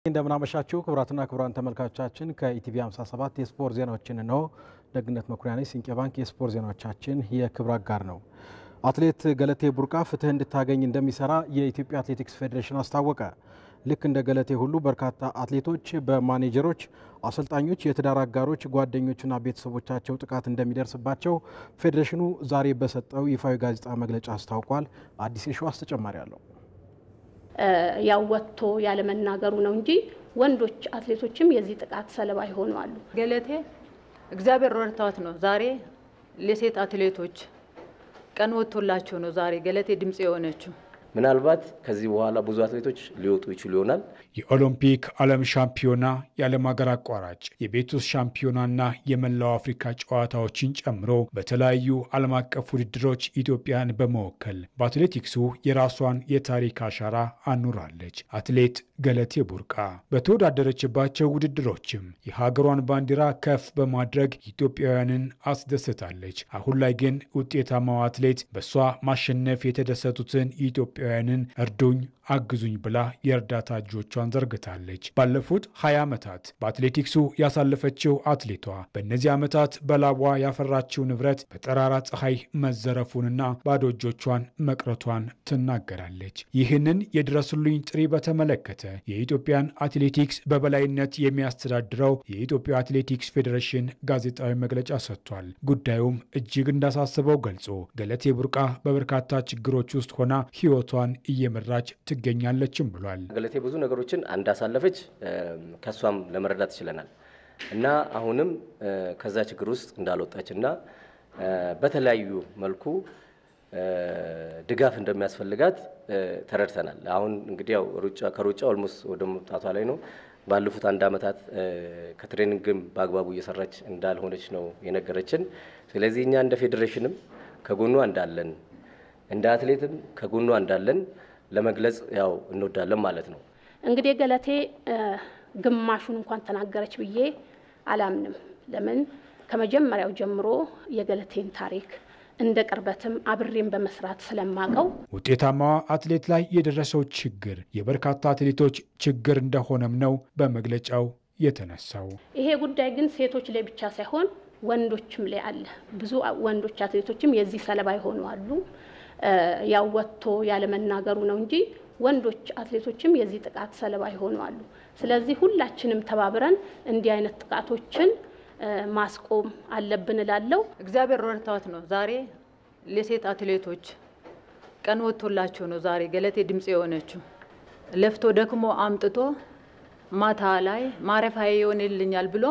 እንደምናመሻችሁ ክቡራትና ክቡራን ተመልካቾቻችን ከኢቲቪ 57 የስፖርት ዜናዎችን ነው። ደግነት መኩሪያኔ ሲንቄ ባንክ የስፖርት ዜናዎቻችን የክብር አጋር ነው። አትሌት ገለቴ ቡርቃ ፍትህ እንድታገኝ እንደሚሰራ የኢትዮጵያ አትሌቲክስ ፌዴሬሽን አስታወቀ። ልክ እንደ ገለቴ ሁሉ በርካታ አትሌቶች በማኔጀሮች፣ አሰልጣኞች፣ የትዳር አጋሮች፣ ጓደኞችና ቤተሰቦቻቸው ጥቃት እንደሚደርስባቸው ፌዴሬሽኑ ዛሬ በሰጠው ይፋዊ ጋዜጣ መግለጫ አስታውቋል። አዲስ የሸዋስ ተጨማሪ አለው። ያው ወጥቶ ያለ መናገሩ ነው እንጂ ወንዶች አትሌቶችም የዚህ ጥቃት ሰለባ ይሆኑ አሉ። ገለቴ እግዚአብሔር ረድቷት ነው ዛሬ ለሴት አትሌቶች ቀን ወጥቶላቸው ነው ዛሬ ገለቴ ድምጽ የሆነችው። ምናልባት ከዚህ በኋላ ብዙ አትሌቶች ሊወጡ ይችላሉ ይሆናል። የኦሎምፒክ ዓለም ሻምፒዮና የዓለም ሀገር አቋራጭ የቤት ውስጥ ሻምፒዮናና የመላው አፍሪካ ጨዋታዎችን ጨምሮ በተለያዩ ዓለም አቀፍ ውድድሮች ኢትዮጵያን በመወከል በአትሌቲክሱ የራሷን የታሪክ አሻራ አኑራለች። አትሌት ገለቴ ቡርቃ በተወዳደረችባቸው ውድድሮችም የሀገሯን ባንዲራ ከፍ በማድረግ ኢትዮጵያውያንን አስደስታለች። አሁን ላይ ግን ውጤታማው አትሌት በሷ ማሸነፍ የተደሰቱትን ኢትዮጵያውያንን እርዱኝ አግዙኝ ብላ የእርዳታ እጆቿን ዘርግታለች። ባለፉት 20 ዓመታት በአትሌቲክሱ ያሳለፈችው አትሌቷ በእነዚህ ዓመታት በላቧ ያፈራችው ንብረት በጠራራ ፀሐይ መዘረፉንና ባዶ እጆቿን መቅረቷን ትናገራለች። ይህንን የድረሱልኝ ጥሪ በተመለከተ የኢትዮጵያን አትሌቲክስ በበላይነት የሚያስተዳድረው የኢትዮጵያ አትሌቲክስ ፌዴሬሽን ጋዜጣዊ መግለጫ ሰጥቷል። ጉዳዩም እጅግ እንዳሳሰበው ገልጾ ገለቴ ቡርቃ በበርካታ ችግሮች ውስጥ ሆና ሕይወቷን እየመራች ትገኛለችም ብሏል። ገለቴ ብዙ ነገሮችን እንዳሳለፈች ከሷም ለመረዳት ይችላል እና አሁንም ከዛ ችግር ውስጥ እንዳልወጣችና በተለያዩ መልኩ ድጋፍ እንደሚያስፈልጋት ተረድተናል። አሁን እንግዲህ ያው ከሩጫ ኦልሞስት ወደ መውጣቷ ላይ ነው። ባለፉት 1 ዓመታት ከትሬኒንግም በአግባቡ እየሰራች እንዳልሆነች ነው የነገረችን። ስለዚህ እኛ እንደ ፌዴሬሽንም ከጎኗ እንዳለን እንደ አትሌትም ከጎኗ እንዳለን ለመግለጽ ያው እንወዳለን ማለት ነው። እንግዲህ ገለቴ ግማሹን እንኳን ተናገረች ብዬ አላምንም። ለምን ከመጀመሪያው ጀምሮ የገለቴን ታሪክ እንደ ቅርበትም አብሬም በመስራት ስለማቀው ውጤታማዋ አትሌት ላይ የደረሰው ችግር የበርካታ አትሌቶች ችግር እንደሆነም ነው በመግለጫው የተነሳው። ይሄ ጉዳይ ግን ሴቶች ላይ ብቻ ሳይሆን ወንዶችም ላይ አለ። ብዙ ወንዶች አትሌቶችም የዚህ ሰለባ ይሆኑ አሉ። ያው ወጥቶ ያለ መናገሩ ነው እንጂ ወንዶች አትሌቶችም የዚህ ጥቃት ሰለባ ይሆኑ አሉ። ስለዚህ ሁላችንም ተባብረን እንዲህ አይነት ጥቃቶችን ማስቆም አለብን እላለሁ። እግዚአብሔር ረድቷት ነው ዛሬ ለሴት አትሌቶች ቀን ወጥቶላቸው ነው ዛሬ ገለቴ ድምጽ የሆነችው። ለፍቶ ደክሞ አምጥቶ ማታ ላይ ማረፊያ ይሆንልኛል ብሎ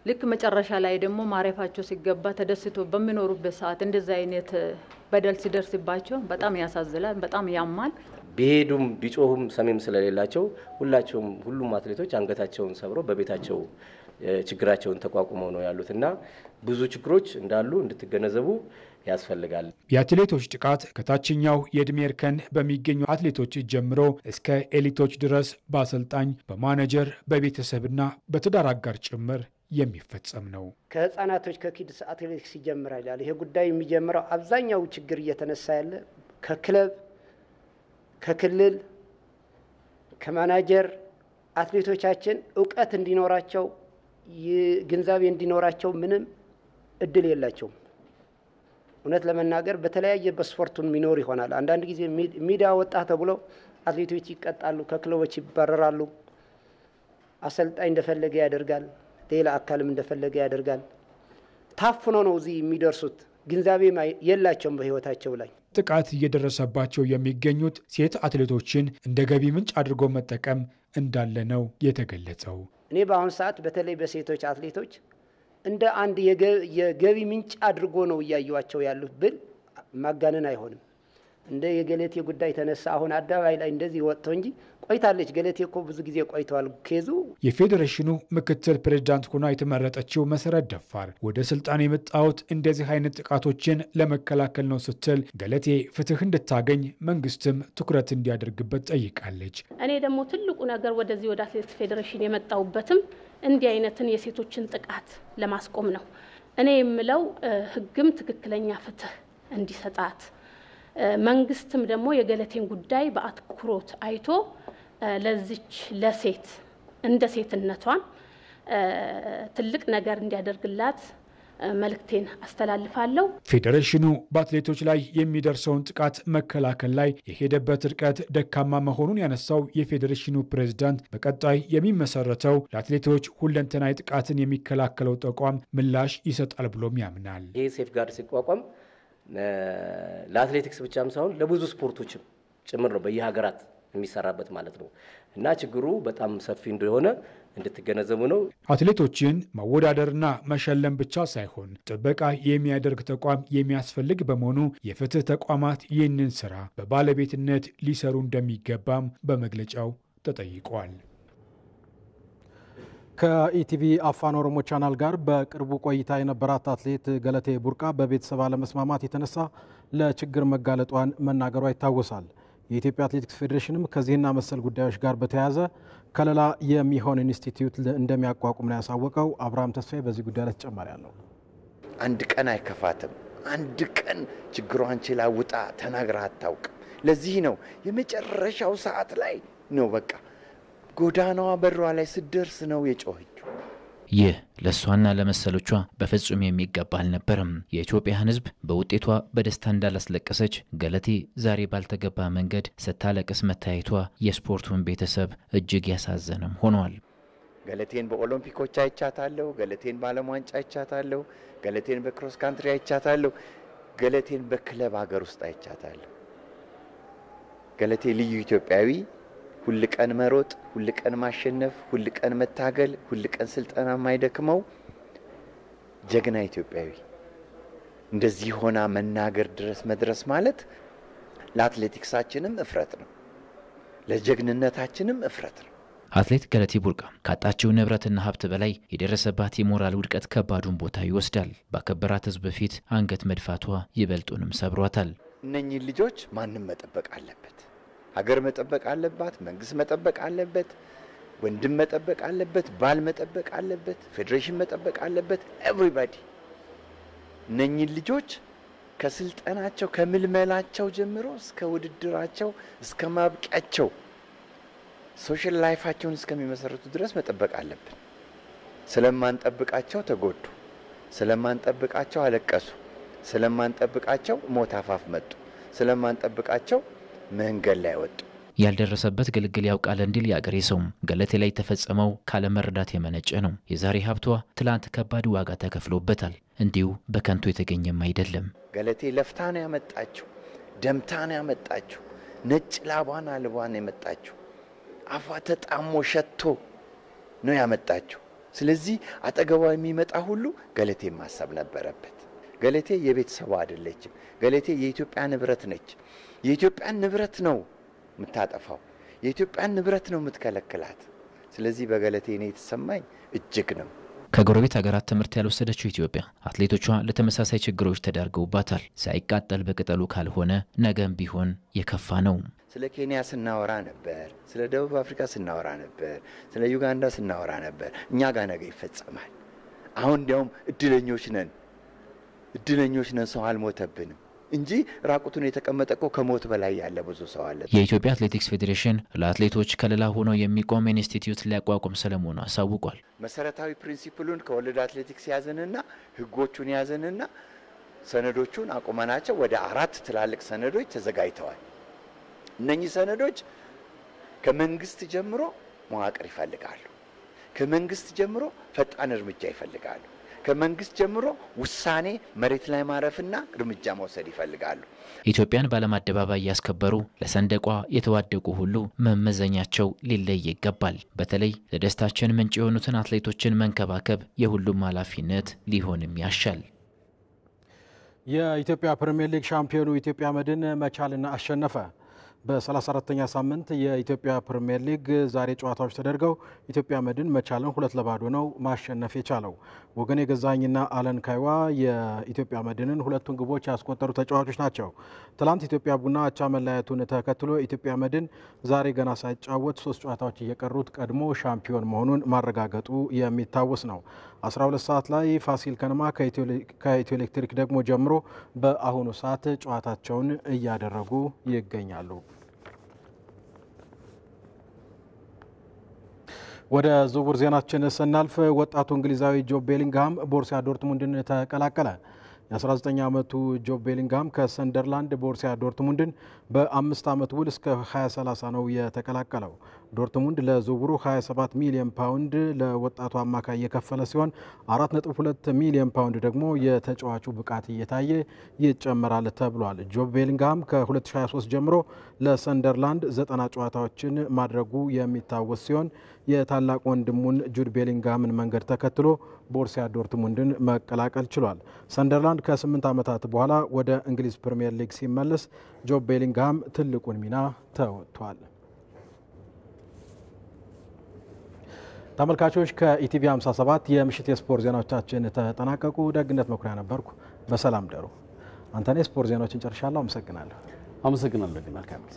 ልክ መጨረሻ ላይ ደግሞ ማረፋቸው ሲገባ ተደስቶ በሚኖሩበት ሰዓት እንደዚህ አይነት በደል ሲደርስባቸው በጣም ያሳዝናል፣ በጣም ያማል። ቢሄዱም ቢጮሁም ሰሜም ስለሌላቸው ሁሉም አትሌቶች አንገታቸውን ሰብረው በቤታቸው ችግራቸውን ተቋቁመው ነው ያሉትና ብዙ ችግሮች እንዳሉ እንድትገነዘቡ ያስፈልጋል። የአትሌቶች ጥቃት ከታችኛው የእድሜ እርከን በሚገኙ አትሌቶች ጀምሮ እስከ ኤሊቶች ድረስ በአሰልጣኝ፣ በማኔጀር፣ በቤተሰብና በትዳር አጋር ጭምር የሚፈጸም ነው። ከህፃናቶች ከኪድስ አትሌቲክስ ይጀምራል። ይሄ ጉዳይ የሚጀምረው አብዛኛው ችግር እየተነሳ ያለ ከክለብ፣ ከክልል፣ ከማናጀር አትሌቶቻችን ዕውቀት እንዲኖራቸው ግንዛቤ እንዲኖራቸው ምንም እድል የላቸውም። እውነት ለመናገር በተለያየ በስፖርቱን ሚኖር ይሆናል። አንዳንድ ጊዜ ሚዲያ ወጣ ተብሎ አትሌቶች ይቀጣሉ፣ ከክለቦች ይባረራሉ። አሰልጣኝ እንደፈለገ ያደርጋል፣ ሌላ አካልም እንደፈለገ ያደርጋል። ታፍኖ ነው እዚህ የሚደርሱት። ግንዛቤ የላቸውም በህይወታቸው ላይ። ጥቃት እየደረሰባቸው የሚገኙት ሴት አትሌቶችን እንደ ገቢ ምንጭ አድርጎ መጠቀም እንዳለ ነው የተገለጸው። እኔ በአሁኑ ሰዓት በተለይ በሴቶች አትሌቶች እንደ አንድ የገቢ ምንጭ አድርጎ ነው እያዩዋቸው ያሉት ብል ማጋነን አይሆንም። እንደ የገለቴ ጉዳይ ተነሳ አሁን አደባባይ ላይ እንደዚህ ወጥቶ እንጂ ቆይታለች። ገለቴ እኮ ብዙ ጊዜ ቆይቷል ኬዙ። የፌዴሬሽኑ ምክትል ፕሬዝዳንት ሆና የተመረጠችው መሰረት ደፋር ወደ ስልጣን የመጣሁት እንደዚህ አይነት ጥቃቶችን ለመከላከል ነው ስትል ገለቴ ፍትህ እንድታገኝ መንግስትም ትኩረት እንዲያደርግበት ጠይቃለች። እኔ ደግሞ ትልቁ ነገር ወደዚህ ወደ አትሌቲክስ ፌዴሬሽን የመጣሁበትም እንዲህ አይነትን የሴቶችን ጥቃት ለማስቆም ነው። እኔ የምለው ህግም ትክክለኛ ፍትህ እንዲሰጣት መንግስትም ደግሞ የገለቴን ጉዳይ በአትኩሮት አይቶ ለዚች ለሴት እንደ ሴትነቷም ትልቅ ነገር እንዲያደርግላት መልእክቴን አስተላልፋለሁ። ፌዴሬሽኑ በአትሌቶች ላይ የሚደርሰውን ጥቃት መከላከል ላይ የሄደበት ርቀት ደካማ መሆኑን ያነሳው የፌዴሬሽኑ ፕሬዝዳንት በቀጣይ የሚመሰረተው ለአትሌቶች ሁለንተናዊ ጥቃትን የሚከላከለው ተቋም ምላሽ ይሰጣል ብሎም ያምናል። ይህ ሴፍጋርድ ሲቋቋም ለአትሌቲክስ ብቻም ሳይሆን ለብዙ ስፖርቶችም ጭምር ነው በየሀገራት የሚሰራበት ማለት ነው እና ችግሩ በጣም ሰፊ እንደሆነ እንድትገነዘቡ ነው። አትሌቶችን ማወዳደርና መሸለም ብቻ ሳይሆን ጥበቃ የሚያደርግ ተቋም የሚያስፈልግ በመሆኑ የፍትህ ተቋማት ይህንን ስራ በባለቤትነት ሊሰሩ እንደሚገባም በመግለጫው ተጠይቋል። ከኢቲቪ አፋን ኦሮሞ ቻናል ጋር በቅርቡ ቆይታ የነበራት አትሌት ገለቴ ቡርቃ በቤተሰብ አለመስማማት የተነሳ ለችግር መጋለጧን መናገሯ ይታወሳል። የኢትዮጵያ አትሌቲክስ ፌዴሬሽንም ከዚህና መሰል ጉዳዮች ጋር በተያያዘ ከለላ የሚሆን ኢንስቲትዩት እንደሚያቋቁም ነው ያሳወቀው። አብርሃም ተስፋዬ በዚህ ጉዳይ ላይ ተጨማሪ አለው። አንድ ቀን አይከፋትም። አንድ ቀን ችግሯን ችላ ውጣ ተናግራ አታውቅም። ለዚህ ነው የመጨረሻው ሰዓት ላይ ነው በቃ ጎዳናዋ በሯ ላይ ስደርስ ነው የጮኸችው። ይህ ለሷና ለመሰሎቿ በፍጹም የሚገባ አልነበረም። የኢትዮጵያን ሕዝብ በውጤቷ በደስታ እንዳላስለቀሰች ገለቴ ዛሬ ባልተገባ መንገድ ስታለቅስ መታየቷ የስፖርቱን ቤተሰብ እጅግ ያሳዘነም ሆኗል። ገለቴን በኦሎምፒኮች አይቻታለሁ፣ ገለቴን በዓለም ዋንጫ አይቻታለሁ፣ ገለቴን በክሮስ ካንትሪ አይቻታለሁ፣ ገለቴን በክለብ ሀገር ውስጥ አይቻታለሁ። ገለቴ ልዩ ኢትዮጵያዊ፣ ሁል ቀን መሮጥ፣ ሁል ቀን ማሸነፍ፣ ሁል ቀን መታገል፣ ሁል ቀን ስልጠና የማይደክመው ጀግና ኢትዮጵያዊ እንደዚህ ሆና መናገር ድረስ መድረስ ማለት ለአትሌቲክሳችንም እፍረት ነው፣ ለጀግንነታችንም እፍረት ነው። አትሌት ገለቴ ቡርቃ ካጣችው ንብረትና ሀብት በላይ የደረሰባት የሞራል ውድቀት ከባዱን ቦታ ይወስዳል። ባከበራት ሕዝብ ፊት አንገት መድፋቷ ይበልጡንም ሰብሯታል። እነኚህ ልጆች ማንም መጠበቅ አለበት። ሀገር መጠበቅ አለባት፣ መንግስት መጠበቅ አለበት፣ ወንድም መጠበቅ አለበት፣ ባል መጠበቅ አለበት፣ ፌዴሬሽን መጠበቅ አለበት። ኤቭሪባዲ እነኚህ ልጆች ከስልጠናቸው ከምልመላቸው ጀምሮ እስከ ውድድራቸው እስከ ማብቂያቸው ሶሻል ላይፋቸውን እስከሚመሰረቱ ድረስ መጠበቅ አለብን። ስለማንጠብቃቸው ተጎዱ፣ ስለማንጠብቃቸው አለቀሱ፣ ስለማንጠብቃቸው ሞት አፋፍ መጡ፣ ስለማንጠብቃቸው መንገድ ላይ ወጡ። ያልደረሰበት ግልግል ያውቃል እንዲል ያገሬ ሰው ገለቴ ላይ ተፈጸመው ካለ መረዳት የመነጨ ነው። የዛሬ ሀብቷ ትላንት ከባድ ዋጋ ተከፍሎበታል። እንዲሁ በከንቱ የተገኘም አይደለም። ገለቴ ለፍታ ነው ያመጣችው፣ ደምታ ነው ያመጣችው፣ ነጭ ላቧን አልቧን ያመጣችው፣ አፏ ተጣሞ ሸቶ ነው ያመጣችው። ስለዚህ አጠገቧ የሚመጣ ሁሉ ገለቴ ማሰብ ነበረበት። ገለቴ የቤተሰቧ አይደለችም። ገለቴ የኢትዮጵያ ንብረት ነች። የኢትዮጵያን ንብረት ነው የምታጠፋው፣ የኢትዮጵያን ንብረት ነው የምትከለክላት። ስለዚህ በገለቴ ነው የተሰማኝ እጅግ ነው። ከጎረቤት ሀገራት ትምህርት ያልወሰደችው ኢትዮጵያ አትሌቶቿ ለተመሳሳይ ችግሮች ተዳርገውባታል። ሳይቃጠል በቅጠሉ ካልሆነ ነገም ቢሆን የከፋ ነው። ስለ ኬንያ ስናወራ ነበር፣ ስለ ደቡብ አፍሪካ ስናወራ ነበር፣ ስለ ዩጋንዳ ስናወራ ነበር። እኛ ጋር ነገ ይፈጸማል። አሁን እንዲያውም እድለኞች ነን፣ ሰው አልሞተብንም እንጂ ራቁቱን የተቀመጠ እኮ ከሞት በላይ ያለ ብዙ ሰው አለ። የኢትዮጵያ አትሌቲክስ ፌዴሬሽን ለአትሌቶች ከለላ ሆኖ የሚቆም ኢንስቲትዩት ሊያቋቁም ስለመሆኑ አሳውቋል። መሰረታዊ ፕሪንሲፕሉን ከወርልድ አትሌቲክስ ያዘንና ህጎቹን ያዘንና ሰነዶቹን አቁመናቸው ወደ 4 ትላልቅ ሰነዶች ተዘጋጅተዋል። እነኚህ ሰነዶች ከመንግስት ጀምሮ መዋቅር ይፈልጋሉ። ከመንግስት ጀምሮ ፈጣን እርምጃ ይፈልጋሉ። ከመንግስት ጀምሮ ውሳኔ መሬት ላይ ማረፍና እርምጃ መውሰድ ይፈልጋሉ። ኢትዮጵያን ባለም አደባባይ ያስከበሩ ለሰንደቋ የተዋደቁ ሁሉ መመዘኛቸው ሊለይ ይገባል። በተለይ ለደስታችን ምንጭ የሆኑትን አትሌቶችን መንከባከብ የሁሉም ኃላፊነት ሊሆንም ያሻል። የኢትዮጵያ ፕሪሚየር ሊግ ሻምፒዮኑ ኢትዮጵያ መድን መቻልን አሸነፈ። በ34ኛ ሳምንት የኢትዮጵያ ፕሪሚየር ሊግ ዛሬ ጨዋታዎች ተደርገው ኢትዮጵያ መድን መቻልን 2-0 ነው ማሸነፍ የቻለው። ወገኔ ገዛኸኝና አለን ካይዋ የኢትዮጵያ መድንን ሁለቱን ግቦች ያስቆጠሩ ተጫዋቾች ናቸው። ትላንት ኢትዮጵያ ቡና አቻ መለያየቱን ተከትሎ ኢትዮጵያ መድን ዛሬ ገና ሳይጫወት 3 ጨዋታዎች እየቀሩት ቀድሞ ሻምፒዮን መሆኑን ማረጋገጡ የሚታወስ ነው። 12 ሰዓት ላይ ፋሲል ከነማ ከኢትዮ ኤሌክትሪክ ደግሞ ጀምሮ በአሁኑ ሰዓት ጨዋታቸውን እያደረጉ ይገኛሉ። ወደ ዝውውር ዜናችን ስናልፍ ወጣቱ እንግሊዛዊ ጆብ ቤሊንግሃም ቦሩሲያ ዶርትሙንድን ተቀላቀለ። የ19 ዓመቱ ጆብ ቤሊንግሃም ከሰንደርላንድ ቦሩሲያ ዶርትሙንድን በ5 ዓመት ውል እስከ 2030 ነው የተቀላቀለው። ዶርትሙንድ ለዝውውሩ 27 ሚሊዮን ፓውንድ ለወጣቱ አማካይ የከፈለ ሲሆን 4.2 ሚሊዮን ፓውንድ ደግሞ የተጫዋቹ ብቃት እየታየ ይጨመራል ተብሏል። ጆብ ቤሊንግሃም ከ2023 ጀምሮ ለሰንደርላንድ 90 ጨዋታዎችን ማድረጉ የሚታወስ ሲሆን የታላቅ ወንድሙን ጁድ ቤሊንግሃምን መንገድ ተከትሎ ቦሩሲያ ዶርትሙንድን መቀላቀል ችሏል። ሰንደርላንድ ከ8 ዓመታት በኋላ ወደ እንግሊዝ ፕሪሚየር ሊግ ሲመለስ ጆብ ቤሊንግሃም ትልቁን ሚና ተወጥቷል። ተመልካቾች ከኢቲቪ 57 የምሽት የስፖርት ዜናዎቻችን ተጠናቀቁ። ደግነት መኩሪያ ነበርኩ። በሰላም ደሩ። አንተኔ ስፖርት ዜናዎችን ጨርሻለሁ። አመሰግናለሁ። ደግነት።